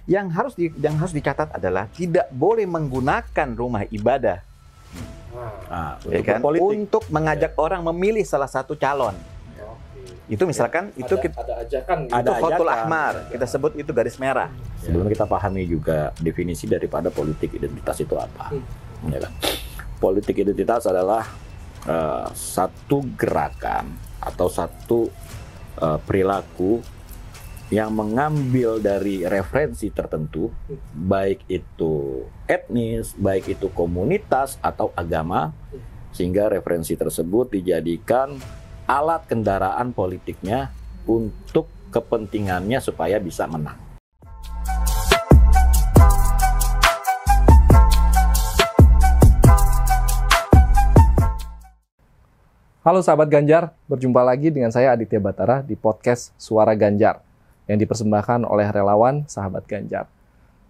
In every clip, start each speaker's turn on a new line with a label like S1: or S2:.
S1: Yang harus dicatat adalah tidak boleh menggunakan rumah ibadah ya kan, untuk mengajak orang memilih salah satu calon. Itu misalkan
S2: ya,
S1: itu
S2: ada ajakan,
S1: itu khotul ahmar, kita sebut itu garis merah.
S3: Sebelum kita pahami juga definisi daripada politik identitas itu apa, ya kan? Politik identitas adalah satu gerakan atau satu perilaku yang mengambil dari referensi tertentu, baik itu etnis, baik itu komunitas atau agama, sehingga referensi tersebut dijadikan alat kendaraan politiknya untuk kepentingannya supaya bisa menang.
S4: Halo sahabat Ganjar, berjumpa lagi dengan saya Aditya Batara di podcast Suara Ganjar yang dipersembahkan oleh relawan sahabat Ganjar.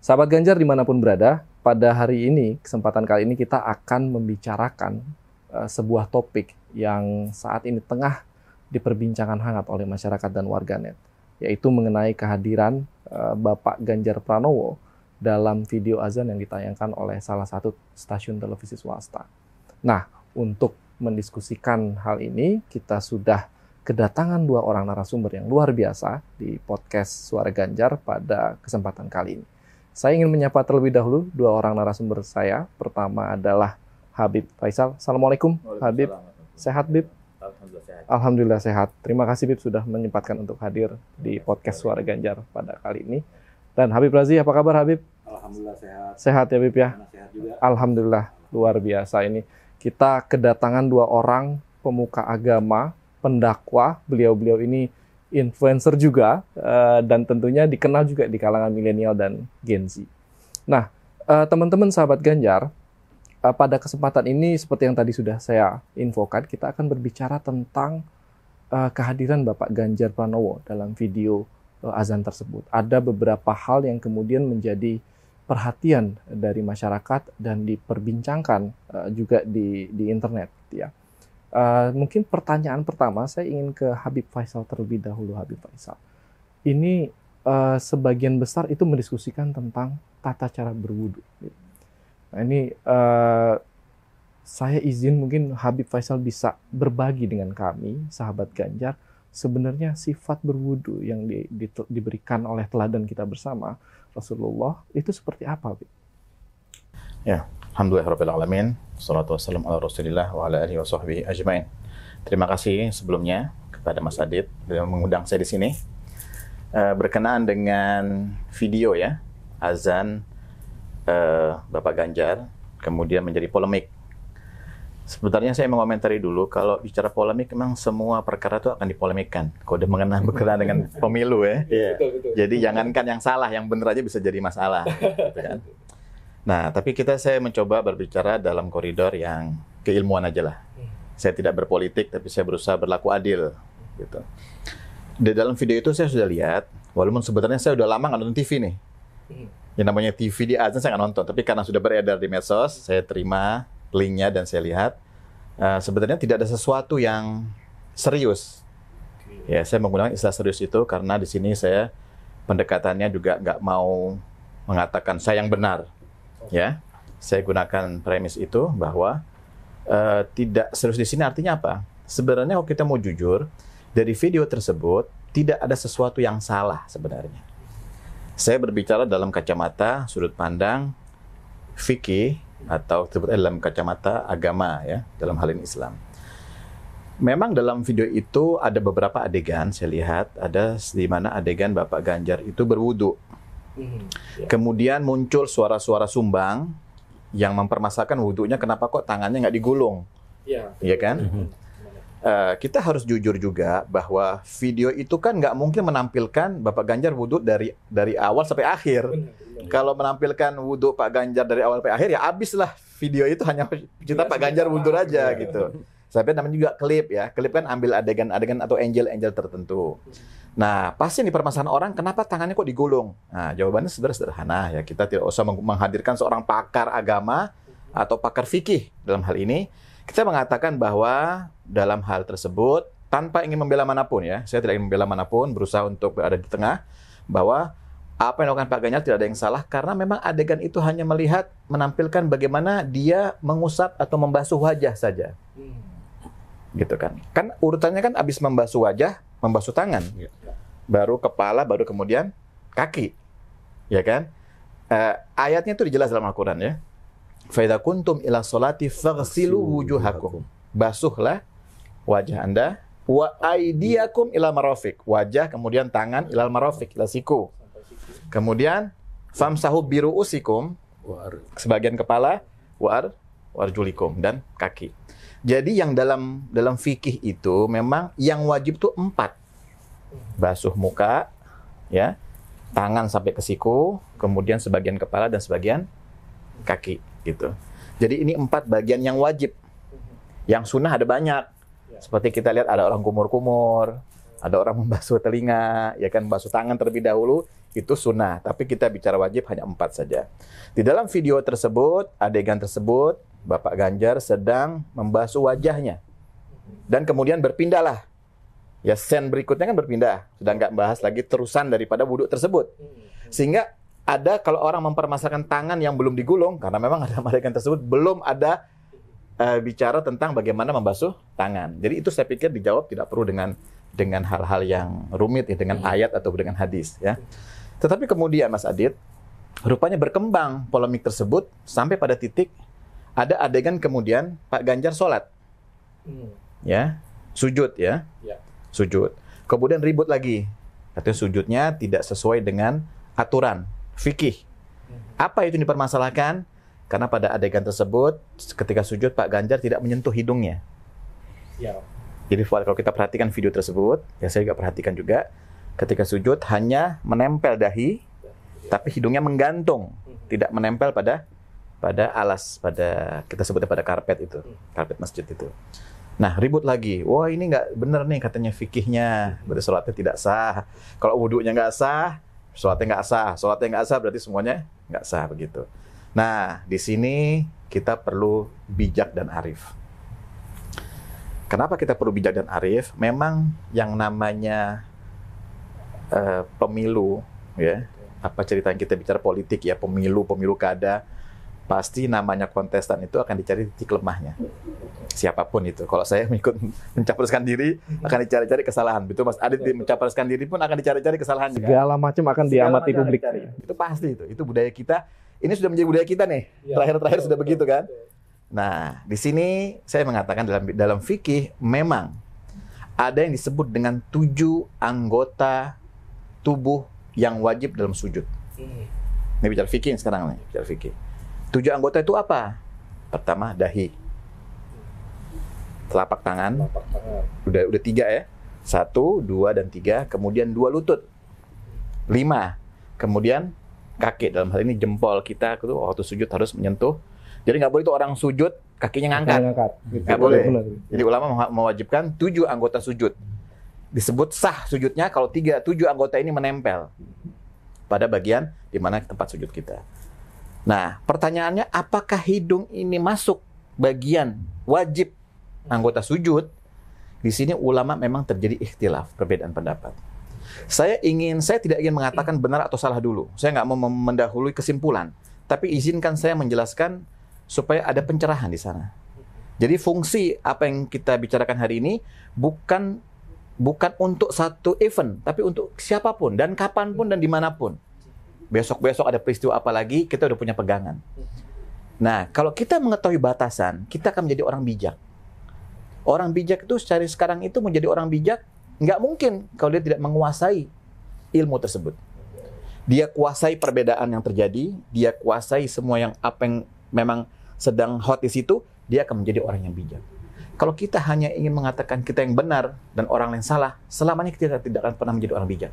S4: Sahabat Ganjar dimanapun berada, pada hari ini, kesempatan kali ini kita akan membicarakan sebuah topik yang saat ini tengah diperbincangkan hangat oleh masyarakat dan warganet, yaitu mengenai kehadiran Bapak Ganjar Pranowo dalam video azan yang ditayangkan oleh salah satu stasiun televisi swasta. Nah, untuk mendiskusikan hal ini, kita sudah kedatangan dua orang narasumber yang luar biasa di podcast Suara Ganjar pada kesempatan kali ini. Saya ingin menyapa terlebih dahulu dua orang narasumber saya. Pertama adalah Habib Faisal. Assalamualaikum, Habib. Sehat, Bib?
S3: Alhamdulillah sehat.
S4: Alhamdulillah sehat. Terima kasih, Bib, sudah menyempatkan untuk hadir di podcast Suara Ganjar pada kali ini. Dan Habib Razi, apa kabar, Habib?
S3: Alhamdulillah sehat.
S4: Sehat ya, Bib, ya?
S3: Sehat juga.
S4: Alhamdulillah, luar biasa ini. Kita kedatangan dua orang pemuka agama, pendakwah. Beliau-beliau ini influencer juga, dan tentunya dikenal juga di kalangan milenial dan Gen Z. Nah, teman-teman sahabat Ganjar, pada kesempatan ini seperti yang tadi sudah saya infokan, kita akan berbicara tentang kehadiran Bapak Ganjar Pranowo dalam video azan tersebut. Ada beberapa hal yang kemudian menjadi perhatian dari masyarakat dan diperbincangkan juga di internet, ya. Mungkin pertanyaan pertama saya ingin ke Habib Faisal terlebih dahulu. Habib Faisal, ini sebagian besar itu mendiskusikan tentang tata cara berwudu. Nah, ini saya izin mungkin Habib Faisal bisa berbagi dengan kami, sahabat Ganjar, sebenarnya sifat berwudu yang diberikan oleh teladan kita bersama Rasulullah itu seperti apa, Habib?
S1: Ya, alhamdulillahirabbil alamin. Wassalatu wassalamu ala Rasulillah wa ala alihi washabbihi ajmain. Terima kasih sebelumnya kepada Mas Adit yang mengundang saya di sini. Berkenaan dengan video ya, azan Bapak Ganjar kemudian menjadi polemik. Sebenarnya saya mengomentari dulu, kalau bicara polemik memang semua perkara itu akan dipolemikkan. Kalau udah berkenaan dengan pemilu ya.
S2: Betul.
S1: Jadi jangankan yang salah, yang benar aja bisa jadi masalah. Gitu kan. Nah, tapi saya mencoba berbicara dalam koridor yang keilmuan aja lah. Saya tidak berpolitik, tapi saya berusaha berlaku adil. Gitu. Di dalam video itu saya sudah lihat, walaupun sebenarnya saya udah lama nggak nonton TV nih. Yang namanya TV di azan saya nggak nonton, tapi karena sudah beredar di medsos, saya terima linknya dan saya lihat. Sebenarnya tidak ada sesuatu yang serius. Ya, saya menggunakan istilah serius itu karena di sini saya pendekatannya juga nggak mau mengatakan saya yang benar. Ya, saya gunakan premis itu bahwa tidak serius di sini artinya apa? Sebenarnya kalau kita mau jujur, dari video tersebut tidak ada sesuatu yang salah sebenarnya. Saya berbicara dalam kacamata sudut pandang fikih atau dalam kacamata agama ya, dalam hal ini Islam. Memang dalam video itu ada beberapa adegan, saya lihat ada di mana adegan Bapak Ganjar itu berwudu. Kemudian muncul suara-suara sumbang yang mempermasalahkan wudunya, kenapa kok tangannya nggak digulung, ya kan? Kita harus jujur juga bahwa video itu kan nggak mungkin menampilkan Bapak Ganjar wudu dari awal sampai akhir. Kalau menampilkan wudu Pak Ganjar dari awal sampai akhir, ya habislah video itu, hanya cerita Pak Ganjar wudu aja gitu. Sampai namanya juga klip ya, klip kan ambil adegan-adegan atau angel-angel tertentu. Nah, pasti nih permasalahan orang, kenapa tangannya kok digulung? Nah, jawabannya sederhana ya, kita tidak usah menghadirkan seorang pakar agama atau pakar fikih dalam hal ini. Kita mengatakan bahwa dalam hal tersebut, tanpa ingin membela manapun ya, saya tidak ingin membela manapun, berusaha untuk berada di tengah, bahwa Apa yang dilakukan Pak Ganjar tidak ada yang salah karena memang adegan itu hanya menampilkan bagaimana dia mengusap atau membasuh wajah saja. Gitu kan. Kan urutannya kan habis membasuh wajah, membasuh tangan. Baru kepala, baru kemudian kaki. Ya kan? Ayatnya itu dijelas dalam Al-Qur'an ya. Fa idza kuntum ila sholati faghsilu wujuhakum. Basuhlah wajah Anda wa aydiyakum ila marafiq. Wajah kemudian tangan ila marafiq, ila siku. Kemudian famsahu biruusikum, sebagian kepala, warjulikum, dan kaki. Jadi yang dalam fikih itu memang yang wajib itu 4. Basuh muka, ya, tangan sampai ke siku, kemudian sebagian kepala dan sebagian kaki, gitu. Jadi ini 4 bagian yang wajib. Yang sunnah ada banyak. Seperti kita lihat ada orang kumur-kumur, ada orang membasuh telinga, ya kan, basuh tangan terlebih dahulu, itu sunnah. Tapi kita bicara wajib hanya 4 saja. Di dalam video tersebut, adegan tersebut, Bapak Ganjar sedang membasuh wajahnya. Dan kemudian berpindahlah. Ya, scene berikutnya kan berpindah. Sudah nggak bahas lagi terusan daripada wudhu tersebut. Sehingga ada kalau orang mempermasalahkan tangan yang belum digulung, karena memang ada adegan tersebut, belum ada bicara tentang bagaimana membasuh tangan. Jadi itu saya pikir dijawab tidak perlu dengan hal-hal yang rumit ya, dengan ayat atau dengan hadis ya. Tetapi kemudian Mas Adit, rupanya berkembang polemik tersebut sampai pada titik ada adegan kemudian Pak Ganjar sholat. Ya, sujud ya. Sujud. Kemudian ribut lagi. Katanya sujudnya tidak sesuai dengan aturan fikih. Apa itu dipermasalahkan? Karena pada adegan tersebut ketika sujud Pak Ganjar tidak menyentuh hidungnya. Jadi kalau kita perhatikan video tersebut, ya saya juga perhatikan juga, ketika sujud hanya menempel dahi, tapi hidungnya menggantung, tidak menempel pada alas, pada kita sebutnya pada karpet itu, karpet masjid itu. Nah ribut lagi, wah ini nggak benar nih katanya fikihnya, berarti sholatnya tidak sah. Kalau wudhunya nggak sah, sholatnya nggak sah. Sholatnya nggak sah berarti semuanya nggak sah begitu. Nah di sini kita perlu bijak dan arif. Kenapa kita perlu bijak dan arif? Memang yang namanya pemilu, ya, apa cerita yang kita bicara politik ya, pemilu kada, pasti namanya kontestan itu akan dicari titik lemahnya. Siapapun itu. Kalau saya mengikut mencapreskan diri, akan dicari-cari kesalahan. Betul Mas Adit mencapreskan diri pun akan dicari-cari kesalahan.
S4: Segala macam akan diamati publik.
S1: Itu pasti itu. Itu budaya kita. Ini sudah menjadi budaya kita nih. Terakhir-terakhir sudah begitu kan? Nah, di sini saya mengatakan dalam fikih memang ada yang disebut dengan 7 anggota tubuh yang wajib dalam sujud. Ini bicara fikih sekarang nih, bicara fikih. 7 anggota itu apa? Pertama, dahi. Telapak tangan. Udah 3 ya. 1, 2, dan 3. Kemudian 2 lutut. 5. Kemudian kaki. Dalam hal ini jempol kita waktu sujud harus menyentuh. Jadi nggak boleh itu orang sujud kakinya ngangkat. Nggak boleh. Jadi ulama mewajibkan 7 anggota sujud. Disebut sah sujudnya kalau 7 anggota ini menempel pada bagian di mana tempat sujud kita. Nah, pertanyaannya apakah hidung ini masuk bagian wajib anggota sujud? Di sini ulama memang terjadi ikhtilaf, perbedaan pendapat. Saya tidak ingin mengatakan benar atau salah dulu. Saya nggak mau mendahului kesimpulan. Tapi izinkan saya menjelaskan supaya ada pencerahan di sana. Jadi fungsi apa yang kita bicarakan hari ini bukan untuk satu event, tapi untuk siapapun dan kapanpun dan dimanapun. Besok-besok ada peristiwa apa lagi, kita udah punya pegangan. Nah, kalau kita mengetahui batasan, kita akan menjadi orang bijak. Orang bijak itu sekarang itu menjadi orang bijak, nggak mungkin kalau dia tidak menguasai ilmu tersebut. Dia kuasai perbedaan yang terjadi, dia kuasai semua apa yang memang sedang hot di situ, dia akan menjadi orang yang bijak. Kalau kita hanya ingin mengatakan kita yang benar dan orang lain salah, selamanya kita tidak akan pernah menjadi orang bijak.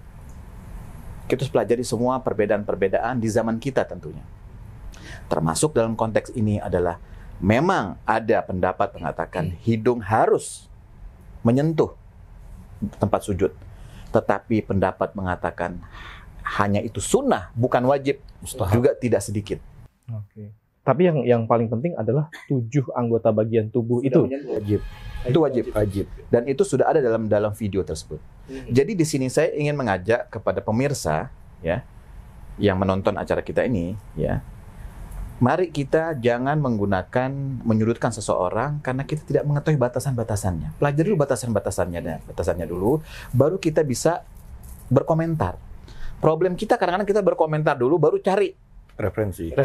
S1: Kita harus pelajari semua perbedaan-perbedaan di zaman kita tentunya. Termasuk dalam konteks ini adalah memang ada pendapat mengatakan hidung harus menyentuh tempat sujud. Tetapi pendapat mengatakan hanya itu sunnah, bukan wajib. Juga tidak sedikit.
S4: Oke. Tapi yang paling penting adalah 7 anggota bagian tubuh itu
S1: wajib. Itu wajib. Dan itu sudah ada dalam video tersebut. Jadi di sini saya ingin mengajak kepada pemirsa, ya, yang menonton acara kita ini, ya, mari kita jangan menyudutkan seseorang karena kita tidak mengetahui batasan-batasannya. Pelajari dulu batasannya dulu, baru kita bisa berkomentar. Problem kita kadang-kadang kita berkomentar dulu, baru cari referensinya.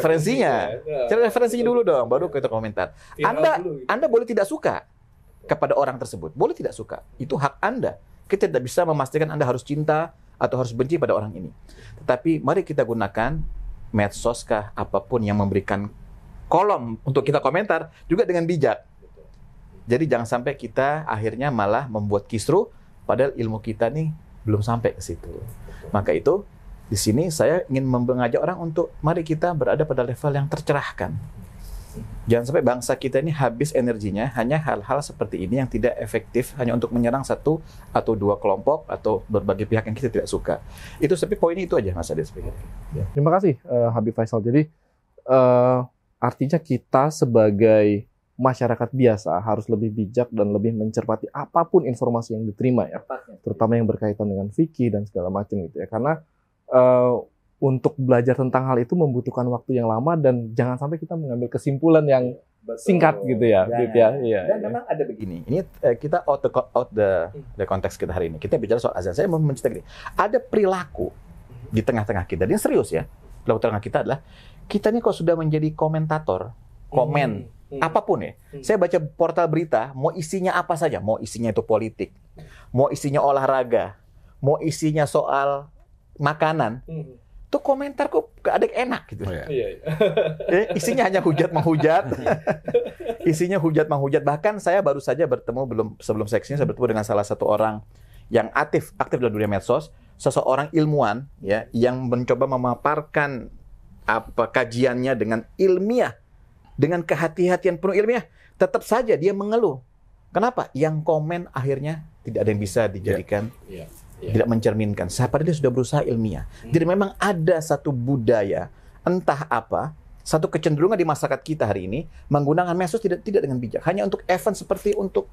S1: Cari referensinya dulu dong, baru kita komentar. Anda boleh tidak suka kepada orang tersebut, boleh tidak suka. Itu hak Anda. Kita tidak bisa memastikan Anda harus cinta atau harus benci pada orang ini. Tetapi mari kita gunakan medsos kah, apapun yang memberikan kolom untuk kita komentar juga dengan bijak. Jadi jangan sampai kita akhirnya malah membuat kisruh padahal ilmu kita nih belum sampai ke situ. Maka itu di sini saya ingin mengajak orang untuk mari kita berada pada level yang tercerahkan. Jangan sampai bangsa kita ini habis energinya hanya hal-hal seperti ini yang tidak efektif hanya untuk menyerang satu atau dua kelompok atau berbagai pihak yang kita tidak suka. Itu tapi poinnya itu aja Mas Adit.
S4: Ya. Terima kasih Habib Faisal. Jadi artinya kita sebagai masyarakat biasa harus lebih bijak dan lebih mencermati apapun informasi yang diterima ya, terutama yang berkaitan dengan fikih dan segala macam gitu ya. Karena untuk belajar tentang hal itu membutuhkan waktu yang lama dan jangan sampai kita mengambil kesimpulan yang singkat gitu ya.
S1: Dan memang ada begini. Ini kita out the konteks kita hari ini. Kita bicara soal azan. Saya mau menceritakan ini. Ada perilaku di tengah-tengah kita. Dia serius ya. Perilaku tengah kita adalah kita ini kok sudah menjadi komentator, komen apapun ya. Saya baca portal berita, mau isinya apa saja, mau isinya itu politik, mau isinya olahraga, mau isinya soal makanan. Tuh komentar kok gak ada enak gitu. Isinya hanya hujat-menghujat. Isinya hujat-menghujat. Bahkan saya baru saja bertemu sebelum seksinya saya bertemu dengan salah satu orang yang aktif dalam dunia medsos, seseorang ilmuwan ya yang mencoba memaparkan kajiannya dengan ilmiah, dengan kehati-hatian penuh ilmiah. Tetap saja dia mengeluh. Kenapa? Yang komen akhirnya tidak ada yang bisa dijadikan tidak mencerminkan. Padahal dia sudah berusaha ilmiah. Jadi memang ada satu budaya, entah apa, satu kecenderungan di masyarakat kita hari ini menggunakan medsos tidak dengan bijak, hanya untuk event seperti untuk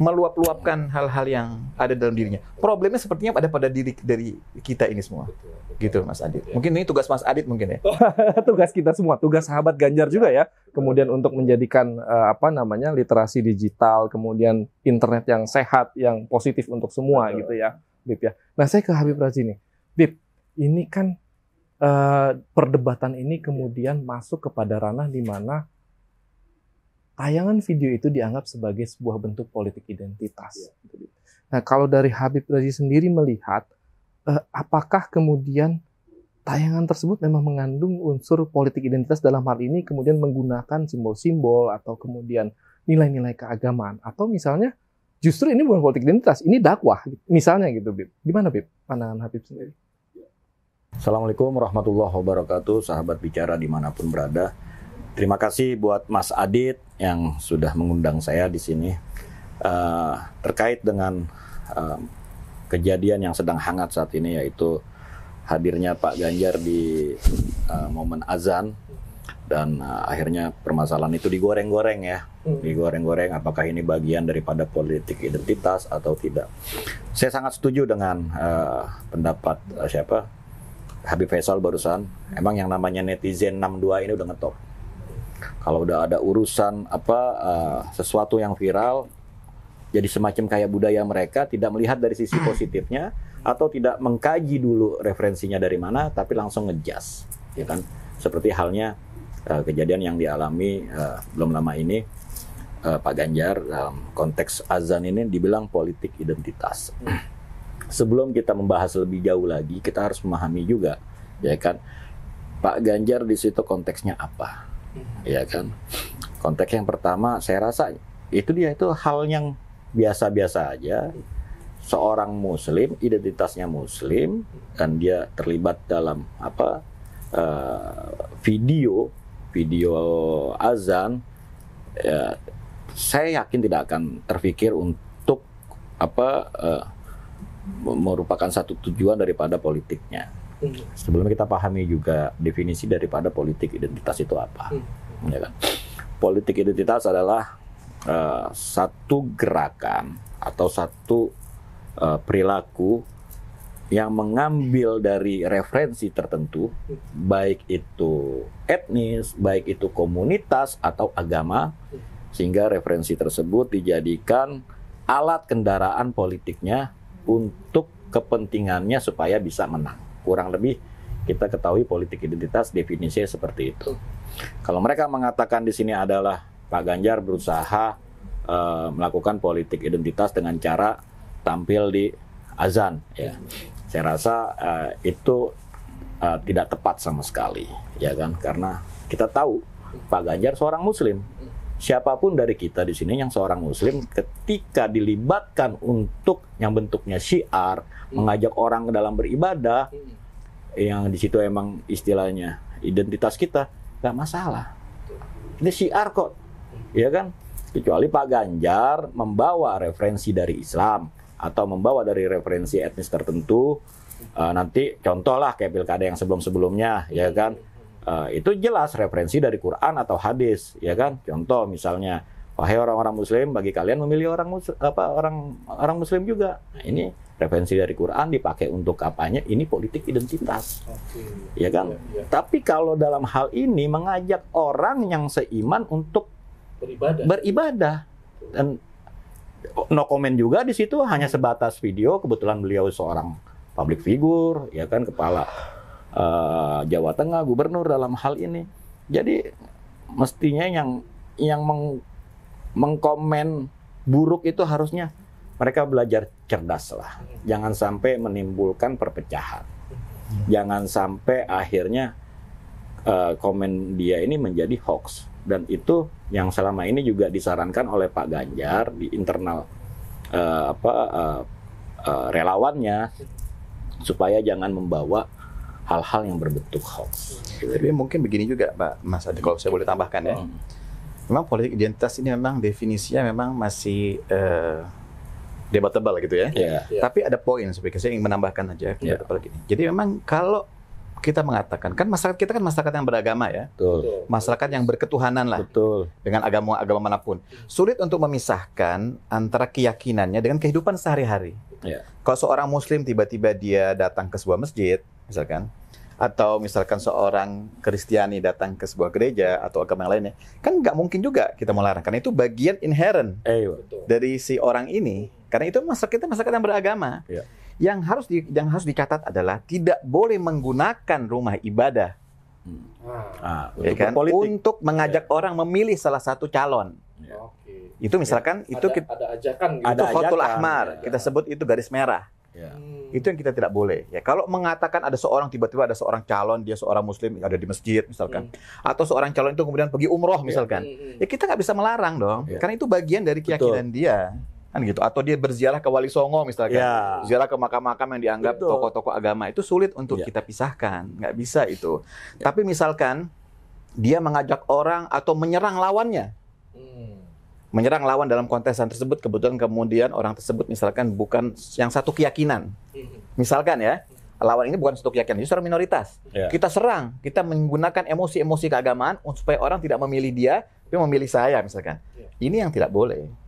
S1: meluap-luapkan hal-hal yang ada dalam dirinya. Problemnya sepertinya ada pada diri dari kita ini semua. Gitu Mas Adit. Mungkin ini tugas Mas Adit mungkin ya.
S4: Tugas kita semua, tugas sahabat Ganjar juga ya. Kemudian untuk menjadikan literasi digital, kemudian internet yang sehat, yang positif untuk semua gitu ya. Bib ya. Nah saya ke Habib Razi nih. Bib, ini kan perdebatan ini kemudian masuk kepada ranah di mana tayangan video itu dianggap sebagai sebuah bentuk politik identitas. Nah kalau dari Habib Razi sendiri melihat, apakah kemudian tayangan tersebut memang mengandung unsur politik identitas dalam hal ini, kemudian menggunakan simbol-simbol atau kemudian nilai-nilai keagamaan, atau misalnya justru ini bukan politik identitas, ini dakwah, misalnya gitu, Bib. Gimana, Bib, pandangan Habib sendiri?
S3: Assalamualaikum warahmatullahi wabarakatuh, sahabat bicara dimanapun berada. Terima kasih buat Mas Adit yang sudah mengundang saya di sini terkait dengan kejadian yang sedang hangat saat ini, yaitu hadirnya Pak Ganjar di momen azan. Dan akhirnya permasalahan itu digoreng-goreng ya. Digoreng-goreng apakah ini bagian daripada politik identitas atau tidak. Saya sangat setuju dengan pendapat Habib Faisal barusan. Emang yang namanya netizen 62 ini udah ngetop. Kalau udah ada urusan sesuatu yang viral, jadi semacam kayak budaya mereka, tidak melihat dari sisi positifnya atau tidak mengkaji dulu referensinya dari mana, tapi langsung ngejas, ya kan? Seperti halnya kejadian yang dialami belum lama ini Pak Ganjar dalam konteks azan ini dibilang politik identitas. Sebelum kita membahas lebih jauh lagi, kita harus memahami juga, ya kan, Pak Ganjar di situ konteksnya apa, ya kan? Konteks yang pertama, saya rasa itu hal yang biasa-biasa aja. Seorang Muslim, identitasnya Muslim, dan dia terlibat dalam video azan, ya, saya yakin tidak akan terpikir untuk merupakan satu tujuan daripada politiknya. Sebelum kita pahami juga definisi daripada politik identitas itu apa, ya kan? Politik identitas adalah satu gerakan atau satu perilaku yang mengambil dari referensi tertentu, baik itu etnis, baik itu komunitas atau agama, sehingga referensi tersebut dijadikan alat kendaraan politiknya untuk kepentingannya supaya bisa menang. Kurang lebih kita ketahui politik identitas definisinya seperti itu. Kalau mereka mengatakan di sini adalah Pak Ganjar berusaha melakukan politik identitas dengan cara tampil di azan, ya. Saya rasa itu tidak tepat sama sekali, ya kan? Karena kita tahu Pak Ganjar seorang Muslim. Siapapun dari kita di sini yang seorang Muslim, ketika dilibatkan untuk yang bentuknya syiar, mengajak orang ke dalam beribadah, yang di situ emang istilahnya identitas kita, nggak masalah. Ini syiar kok, ya kan? Kecuali Pak Ganjar membawa referensi dari Islam atau membawa dari referensi etnis tertentu, nanti contoh lah kayak pilkada yang sebelum-sebelumnya, ya kan? Itu jelas referensi dari Quran atau hadis, ya kan? Contoh misalnya, wahai orang-orang Muslim, bagi kalian memilih orang Muslim juga. Nah, ini referensi dari Quran dipakai untuk apanya? Ini politik identitas, ya kan? Tapi kalau dalam hal ini mengajak orang yang seiman untuk beribadah dan no comment juga di situ, hanya sebatas video. Kebetulan beliau seorang public figure, ya kan, kepala Jawa Tengah, gubernur dalam hal ini. Jadi mestinya yang mengkomen buruk itu harusnya mereka belajar cerdas lah. Jangan sampai menimbulkan perpecahan. Jangan sampai akhirnya komen dia ini menjadi hoax. Dan itu yang selama ini juga disarankan oleh Pak Ganjar di internal relawannya, supaya jangan membawa hal-hal yang berbentuk hoax.
S1: Tapi mungkin begini juga, Pak Mas Adi, kalau saya boleh tambahkan ya. Memang politik identitas ini memang definisinya memang masih debatable gitu ya. Tapi ada poin, saya ingin menambahkan aja. Jadi memang kalau kita mengatakan, kan masyarakat kita kan masyarakat yang beragama ya.
S3: Betul.
S1: Masyarakat yang berketuhanan lah.
S3: Betul.
S1: Dengan agama manapun. Sulit untuk memisahkan antara keyakinannya dengan kehidupan sehari-hari. Kalau seorang Muslim tiba-tiba dia datang ke sebuah masjid, misalkan, atau misalkan seorang Kristiani datang ke sebuah gereja atau agama yang lainnya, kan nggak mungkin juga kita melarang, karena itu bagian inherent dari si orang ini. Karena itu kita masyarakat yang beragama. Yang harus dicatat adalah tidak boleh menggunakan rumah ibadah ya kan, untuk mengajak orang memilih salah satu calon. Itu misalkan
S4: ada ajakan,
S1: itu khotul ahmar, kita sebut itu garis merah. Itu yang kita tidak boleh. Ya, kalau mengatakan ada tiba-tiba ada seorang calon, dia seorang Muslim ada di masjid misalkan, atau seorang calon itu kemudian pergi umroh misalkan, ya kita nggak bisa melarang dong, karena itu bagian dari keyakinan dia. Kan gitu. Atau dia berziarah ke Wali Songo misalkan, ziarah ke makam-makam yang dianggap tokoh-tokoh agama, itu sulit untuk kita pisahkan, nggak bisa itu. Tapi misalkan dia mengajak orang atau menyerang lawannya, menyerang lawan dalam kontestan tersebut, kebetulan kemudian orang tersebut misalkan bukan yang satu keyakinan, misalkan ya, lawan ini bukan satu keyakinan, dia seorang minoritas, kita serang, kita menggunakan emosi-emosi keagamaan supaya orang tidak memilih dia, tapi memilih saya misalkan. Ini yang tidak boleh.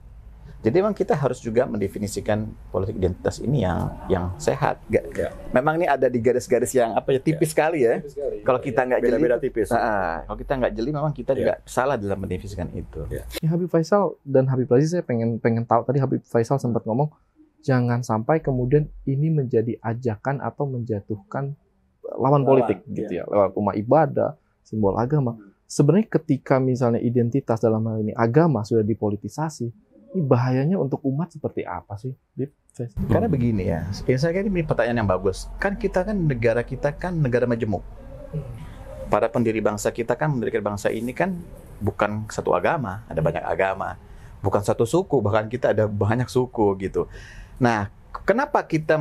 S1: Jadi memang kita harus juga mendefinisikan politik identitas ini yang sehat. Memang ini ada di garis-garis yang tipis sekali ya. Kalau kita nggak jeli,
S3: beda-beda tipis.
S1: Kalau kita nggak jeli, memang kita juga salah dalam mendefinisikan itu.
S4: Habib Faisal dan Habib Razi, saya pengen tahu, tadi Habib Faisal sempat ngomong jangan sampai kemudian ini menjadi ajakan atau menjatuhkan lawan politik gitu ya, lewat rumah ibadah, simbol agama. Sebenarnya ketika misalnya identitas dalam hal ini agama sudah dipolitisasi, ini bahayanya untuk umat seperti apa sih?
S1: Karena begini ya, saya kira ini pertanyaan yang bagus. Kan negara kita kan negara majemuk. Para pendiri bangsa kita kan mendirikan bangsa ini kan bukan satu agama, ada banyak agama. Bukan satu suku, bahkan kita ada banyak suku gitu. Nah, kenapa kita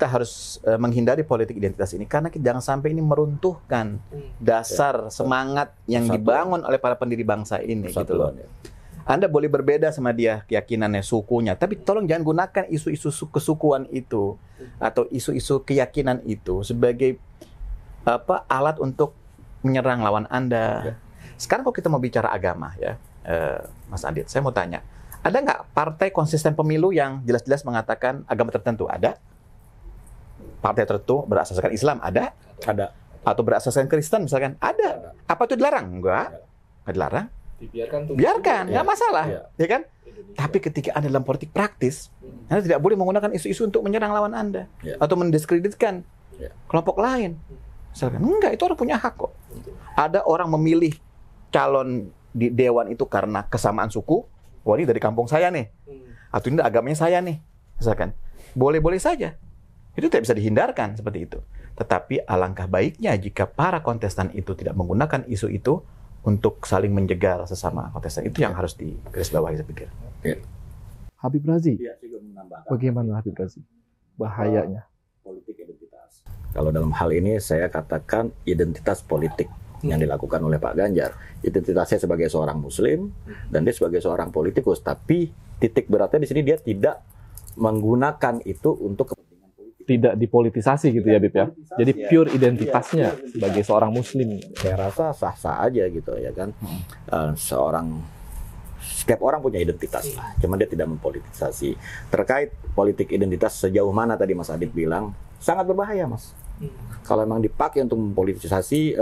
S1: harus menghindari politik identitas ini? Karena jangan sampai ini meruntuhkan dasar semangat yang dibangun oleh para pendiri bangsa ini gitu loh. Anda boleh berbeda sama dia keyakinannya, sukunya, tapi tolong jangan gunakan isu-isu kesukuan itu atau isu-isu keyakinan itu sebagai alat untuk menyerang lawan Anda. Sekarang kalau kita mau bicara agama ya, Mas Adit, saya mau tanya, ada nggak partai konsisten pemilu yang jelas-jelas mengatakan agama tertentu? Ada? partai tertentu berasaskan Islam, ada. Atau berasaskan Kristen misalkan, ada. Apa itu dilarang? Enggak dilarang. Biarkan, nggak masalah, ya kan? Tapi ketika Anda dalam politik praktis, Anda tidak boleh menggunakan isu-isu untuk menyerang lawan Anda atau mendiskreditkan kelompok lain. Misalkan, enggak, itu orang punya hak kok. Ada orang memilih calon di dewan itu karena kesamaan suku, wah ini dari kampung saya nih, atau ini agamanya saya nih, misalkan. Boleh-boleh saja. Itu tidak bisa dihindarkan seperti itu. Tetapi alangkah baiknya jika para kontestan itu tidak menggunakan isu itu untuk saling menjegal sesama kontestan. Itu yang harus digarisbawahi, saya pikir.
S4: Habib Razi, bagaimana Habib Razi? Bahayanya
S3: politik identitas. Kalau dalam hal ini saya katakan identitas politik yang dilakukan oleh Pak Ganjar. Identitasnya sebagai seorang Muslim dan dia sebagai seorang politikus. Tapi titik beratnya di sini dia tidak menggunakan itu untuk kepentingan politik.
S4: Tidak dipolitisasi gitu ya, Bib ya. Jadi pure identitasnya sebagai seorang Muslim.
S3: Saya rasa sah-sah aja gitu ya kan. Setiap orang punya identitas lah. Cuma dia tidak mempolitisasi. Terkait politik identitas sejauh mana tadi Mas Adit bilang, sangat berbahaya, Mas. Kalau memang dipakai untuk mempolitisasi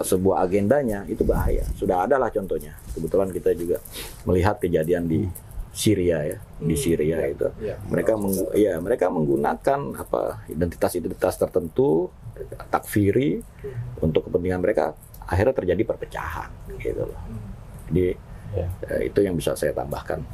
S3: sebuah agendanya, itu bahaya. Sudah ada lah contohnya. Kebetulan kita juga melihat kejadian di Syria ya, di Syria itu mereka menggunakan identitas tertentu, takfiri untuk kepentingan mereka, akhirnya terjadi perpecahan gitu loh. Jadi itu yang bisa saya tambahkan.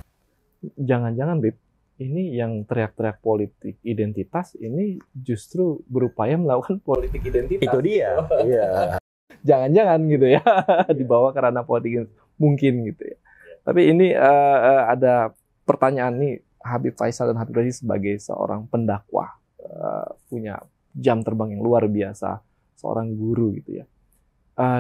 S4: Jangan-jangan Bib, ini yang teriak-teriak politik identitas ini justru berupaya melakukan politik identitas.
S3: Itu dia. Iya.
S4: Jangan-jangan gitu ya, dibawa ke ranah politik mungkin gitu ya. Tapi ini ada pertanyaan nih, Habib Faisal dan Habib Razi sebagai seorang pendakwah, punya jam terbang yang luar biasa, seorang guru gitu ya.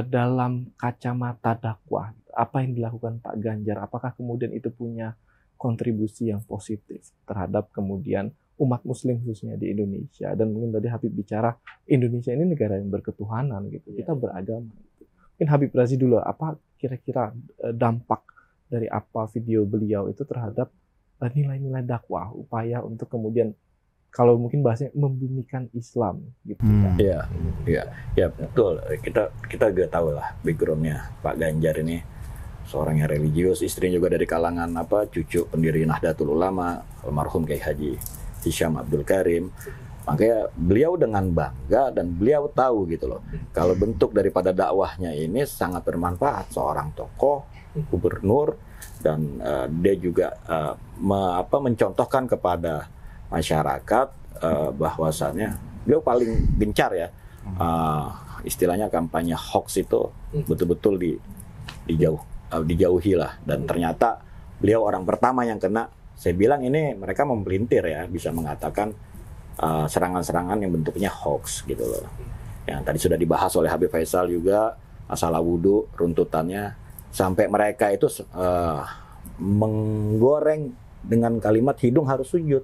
S4: Dalam kacamata dakwah, apa yang dilakukan Pak Ganjar, apakah kemudian itu punya kontribusi yang positif terhadap kemudian umat Muslim khususnya di Indonesia? Dan mungkin tadi Habib bicara Indonesia ini negara yang berketuhanan gitu, kita beragama. Gitu. Mungkin Habib Razi dulu, apa kira-kira dampak dari apa video beliau itu terhadap nilai-nilai dakwah, upaya untuk kemudian kalau mungkin bahasanya membumikan Islam gitu.
S3: Iya, betul. Kita juga tahu lah backgroundnya Pak Ganjar ini, seorang yang religius, istrinya juga dari kalangan cucu pendiri Nahdlatul Ulama, almarhum Kiai Haji Hisham Abdul Karim. Makanya beliau dengan bangga dan beliau tahu gitu loh, kalau bentuk daripada dakwahnya ini sangat bermanfaat. Seorang tokoh, gubernur, dan dia juga mencontohkan kepada masyarakat bahwasannya beliau paling gencar ya, istilahnya kampanye hoax itu betul-betul dijauhi lah. Dan ternyata beliau orang pertama yang kena. Saya bilang ini mereka mempelintir ya, bisa mengatakan serangan-serangan yang bentuknya hoax gitu loh. Yang tadi sudah dibahas oleh Habib Faisal juga, masalah wudhu, runtutannya, sampai mereka itu menggoreng dengan kalimat hidung harus sujud.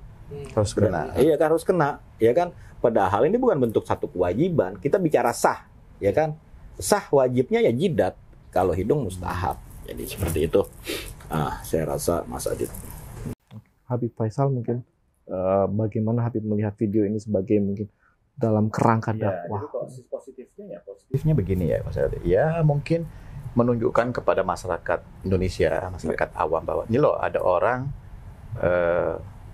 S1: Harus kena.
S3: Iya kan, harus kena, ya kan. Padahal ini bukan bentuk satu kewajiban. Kita bicara sah, ya kan. Sah wajibnya ya jidat, kalau hidung mustahab. Jadi seperti itu. Saya rasa Mas Adit.
S4: Habib Faisal mungkin bagaimana Habib melihat video ini sebagai mungkin dalam kerangka dakwah?
S1: Jadi positifnya begini ya Mas Adit. Ya mungkin menunjukkan kepada masyarakat Indonesia, masyarakat awam bahwa ini loh ada orang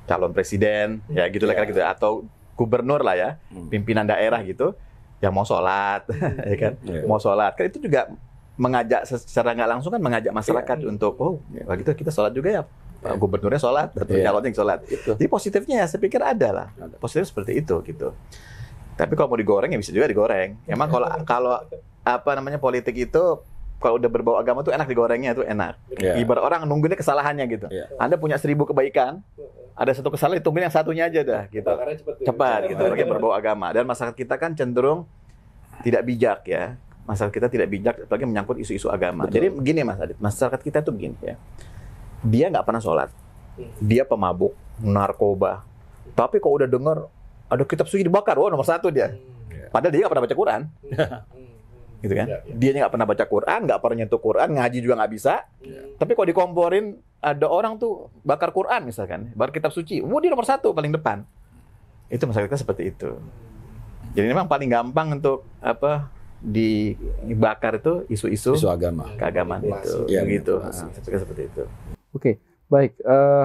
S1: calon presiden, ya gitu lah gitu, atau gubernur lah ya, pimpinan daerah gitu, yang mau sholat, ya kan, mau sholat, kan itu juga mengajak secara nggak langsung kan mengajak masyarakat untuk gitu kita sholat juga ya, gubernurnya sholat, atau calonnya yang sholat. Jadi positifnya ya saya pikir ada lah, positif seperti itu gitu. Tapi kalau mau digoreng ya bisa juga digoreng. Emang kalau politik itu kalau udah berbau agama tuh enak digorengnya, tuh enak. Ibarat orang nunggunya kesalahannya gitu. Anda punya 1000 kebaikan, ada satu kesalahan, tungguin yang satunya aja dah gitu. Cepat gitu, apalagi berbau agama. Dan masyarakat kita kan cenderung tidak bijak ya. Masyarakat kita tidak bijak, apalagi menyangkut isu-isu agama. Jadi begini Mas Adit, masyarakat kita tuh begini ya. Dia nggak pernah sholat, dia pemabuk, narkoba. Tapi kalau udah dengar ada kitab suci dibakar, nomor 1 dia. Padahal dia nggak pernah baca Quran. Gitu kan? Dia nggak pernah baca Quran, nggak pernah nyentuh Quran, ngaji juga nggak bisa. Tapi kalau dikomporin ada orang tuh bakar Quran misalkan, bakar kitab suci, dia nomor 1 paling depan. Itu masyarakat kita seperti itu. Jadi memang paling gampang untuk dibakar itu isu-isu
S3: agama,
S1: keagamaan itu,
S3: ya,
S1: begitu. Seperti itu.
S4: Oke, baik.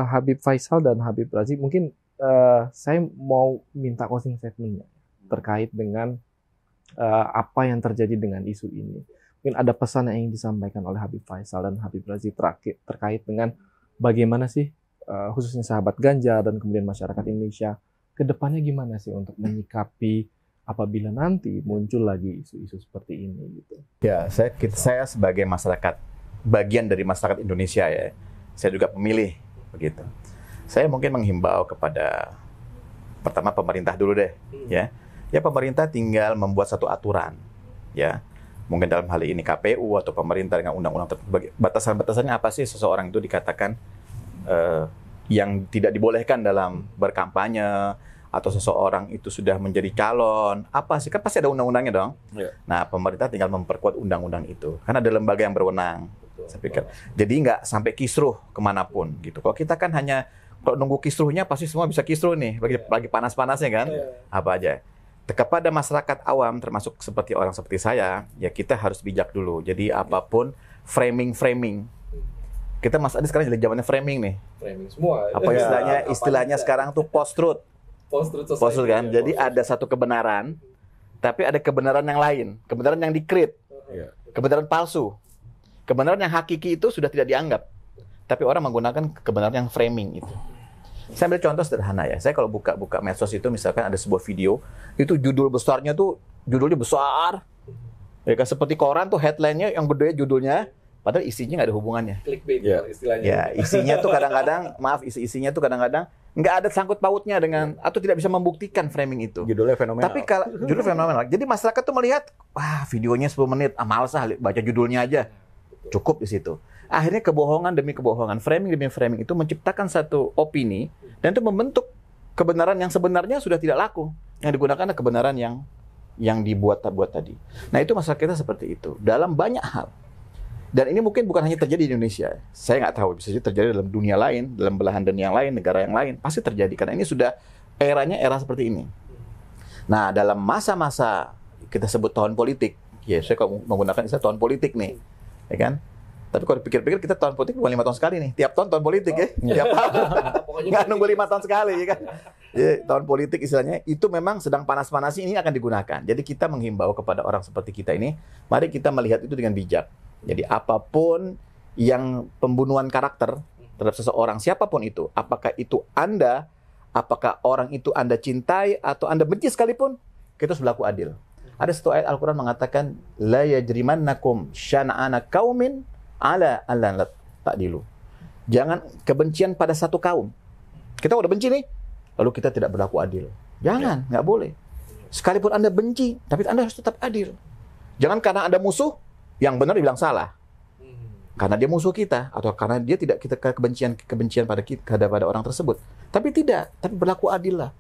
S4: Habib Faisal dan Habib Razi, mungkin saya mau minta closing statement terkait dengan apa yang terjadi dengan isu ini. Mungkin ada pesan yang ingin disampaikan oleh Habib Faisal dan Habib Razi terkait dengan bagaimana sih khususnya sahabat Ganjar dan kemudian masyarakat Indonesia ke depannya gimana sih untuk menyikapi apabila nanti muncul lagi isu-isu seperti ini gitu.
S1: Ya, saya sebagai masyarakat, bagian dari masyarakat Indonesia ya, saya juga pemilih begitu. Saya mungkin menghimbau kepada pertama pemerintah dulu deh, ya. Ya pemerintah tinggal membuat satu aturan, ya. Mungkin dalam hal ini KPU atau pemerintah dengan undang-undang batasan-batasannya apa sih seseorang itu dikatakan yang tidak dibolehkan dalam berkampanye, atau seseorang itu sudah menjadi calon, apa sih? Kan pasti ada undang-undangnya dong. Ya. Nah, pemerintah tinggal memperkuat undang-undang itu. Karena ada lembaga yang berwenang. Saya pikir. Jadi nggak sampai kisruh kemanapun gitu. Kalau kita kan hanya, kalau nunggu kisruhnya pasti semua bisa kisruh nih. Lagi panas-panasnya kan, apa aja. Kepada masyarakat awam, termasuk orang seperti saya, ya kita harus bijak dulu. Jadi apapun, framing. Kita Mas Adi sekarang jadi zamannya framing nih.
S2: Framing semua.
S1: Apa istilahnya sekarang tuh post-truth. Post-truth kan, jadi ada satu kebenaran, tapi ada kebenaran yang lain, kebenaran yang di-create, kebenaran palsu, kebenaran yang hakiki itu sudah tidak dianggap, tapi orang menggunakan kebenaran yang framing itu. Saya ambil contoh sederhana ya, saya kalau buka medsos itu misalkan ada sebuah video, itu judulnya besar, ya kan seperti koran tuh headline-nya yang gede judulnya, padahal isinya nggak ada hubungannya.
S2: Clickbait istilahnya.
S1: Ya, isinya tuh kadang-kadang, isinya tuh kadang-kadang nggak ada sangkut pautnya dengan atau tidak bisa membuktikan framing itu.
S3: Judulnya fenomenal.
S1: Tapi kalau judul fenomenal. Jadi masyarakat tuh melihat, wah videonya 10 menit, males baca judulnya aja. Cukup di situ. Akhirnya kebohongan demi kebohongan, framing demi framing itu menciptakan satu opini dan itu membentuk kebenaran yang sebenarnya sudah tidak laku. Yang digunakan adalah kebenaran yang dibuat tadi. Nah, itu masyarakat kita seperti itu dalam banyak hal. Dan ini mungkin bukan hanya terjadi di Indonesia. Saya nggak tahu, bisa jadi terjadi dalam dunia lain, dalam belahan dunia yang lain, negara yang lain. Pasti terjadi, karena ini sudah era seperti ini. Nah, dalam masa-masa kita sebut tahun politik, ya saya kalau menggunakan istilah tahun politik nih, ya kan? Tapi kalau dipikir-pikir, kita tahun politik bukan 5 tahun sekali nih. Tiap tahun politik ya. Tiap tahun. Nggak nunggu 5 tahun sekali, ya kan? Jadi, tahun politik istilahnya, itu memang sedang panas-panasnya ini akan digunakan. Jadi kita menghimbau kepada orang seperti kita ini, mari kita melihat itu dengan bijak. Jadi apapun yang pembunuhan karakter terhadap seseorang, siapapun itu, apakah itu Anda, apakah orang itu Anda cintai atau Anda benci sekalipun, kita harus berlaku adil. Ada satu ayat Al-Quran mengatakan, la yajrimannakum syana'ana qaumin ala alla ta'dilu. Jangan kebencian pada satu kaum. Kita udah benci nih, lalu kita tidak berlaku adil. Jangan, nggak boleh. Sekalipun Anda benci, tapi Anda harus tetap adil. Jangan karena Anda musuh, yang benar dibilang salah. Karena dia musuh kita atau karena dia tidak kita kebencian pada orang tersebut. Tapi tapi berlaku adil lah.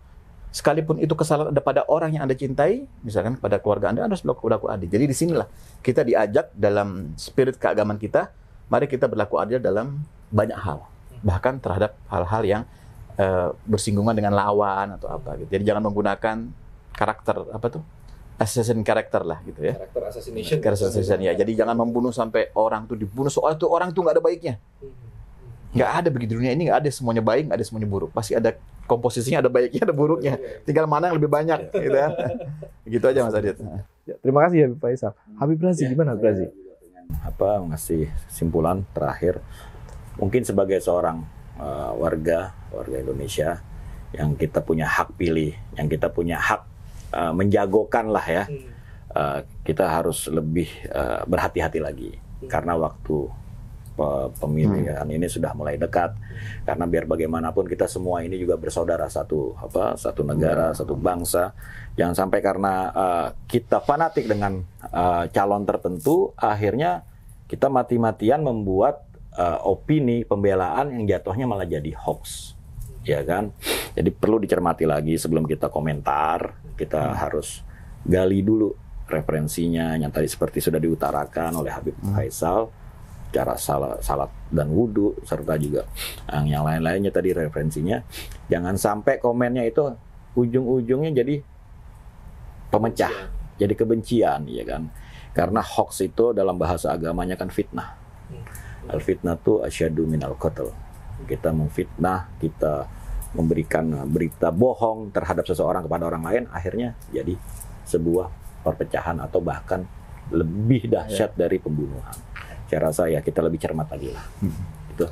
S1: Sekalipun itu kesalahan ada pada orang yang Anda cintai, misalkan pada keluarga Anda harus berlaku adil. Jadi di sinilah kita diajak dalam spirit keagamaan kita, mari kita berlaku adil dalam banyak hal. Bahkan terhadap hal-hal yang bersinggungan dengan lawan atau apa gitu. Jadi jangan menggunakan karakter assassin karakter lah gitu ya. Karakter assassination ya. Jadi jangan membunuh sampai orang tuh dibunuh, soal itu orang tuh nggak ada baiknya. Nggak ada begitu, dunia ini nggak ada semuanya baik, nggak ada semuanya buruk. Pasti ada komposisinya, ada baiknya, ada buruknya. Tinggal mana yang lebih banyak gitu ya. Gitu aja Mas Adit.
S4: Ya, terima kasih Habib Faisal. Habib Razi gimana Habib Razi?
S3: Ngasih simpulan terakhir. Mungkin sebagai seorang warga Indonesia yang kita punya hak pilih, yang kita punya hak menjagokan lah ya, kita harus lebih berhati-hati lagi karena waktu pemilihan ini sudah mulai dekat. Karena biar bagaimanapun kita semua ini juga bersaudara, satu negara, satu bangsa. Jangan sampai karena kita fanatik dengan calon tertentu, akhirnya kita mati-matian membuat opini pembelaan yang jatuhnya malah jadi hoax. Ya kan? Jadi perlu dicermati lagi sebelum kita komentar, kita harus gali dulu referensinya yang tadi seperti sudah diutarakan oleh Habib Faisal, cara salat dan wudhu, serta juga yang lain-lainnya tadi referensinya. Jangan sampai komennya itu ujung-ujungnya jadi pemecah, jadi kebencian, ya kan? Karena hoax itu dalam bahasa agamanya kan fitnah. Al-fitnah itu asyadu minal qatl. Kita memfitnah, kita memberikan berita bohong terhadap seseorang kepada orang lain, akhirnya jadi sebuah perpecahan atau bahkan lebih dahsyat dari pembunuhan. Saya rasa ya kita lebih cermat lagi lah. Itu.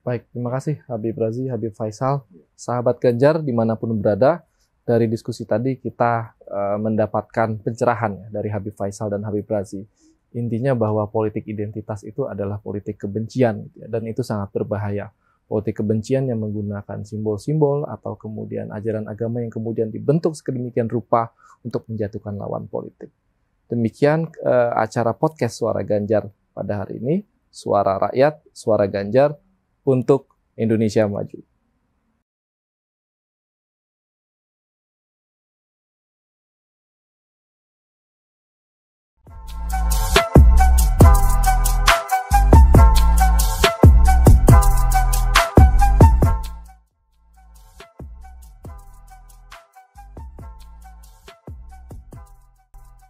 S4: Baik, terima kasih Habib Razi, Habib Faisal, sahabat Ganjar dimanapun berada. Dari diskusi tadi kita mendapatkan pencerahan ya, dari Habib Faisal dan Habib Razi. Intinya bahwa politik identitas itu adalah politik kebencian, gitu ya, dan itu sangat berbahaya. Politik kebencian yang menggunakan simbol-simbol atau kemudian ajaran agama yang kemudian dibentuk sedemikian rupa untuk menjatuhkan lawan politik. Demikian acara podcast Suara Ganjar pada hari ini. Suara rakyat, suara Ganjar untuk Indonesia maju.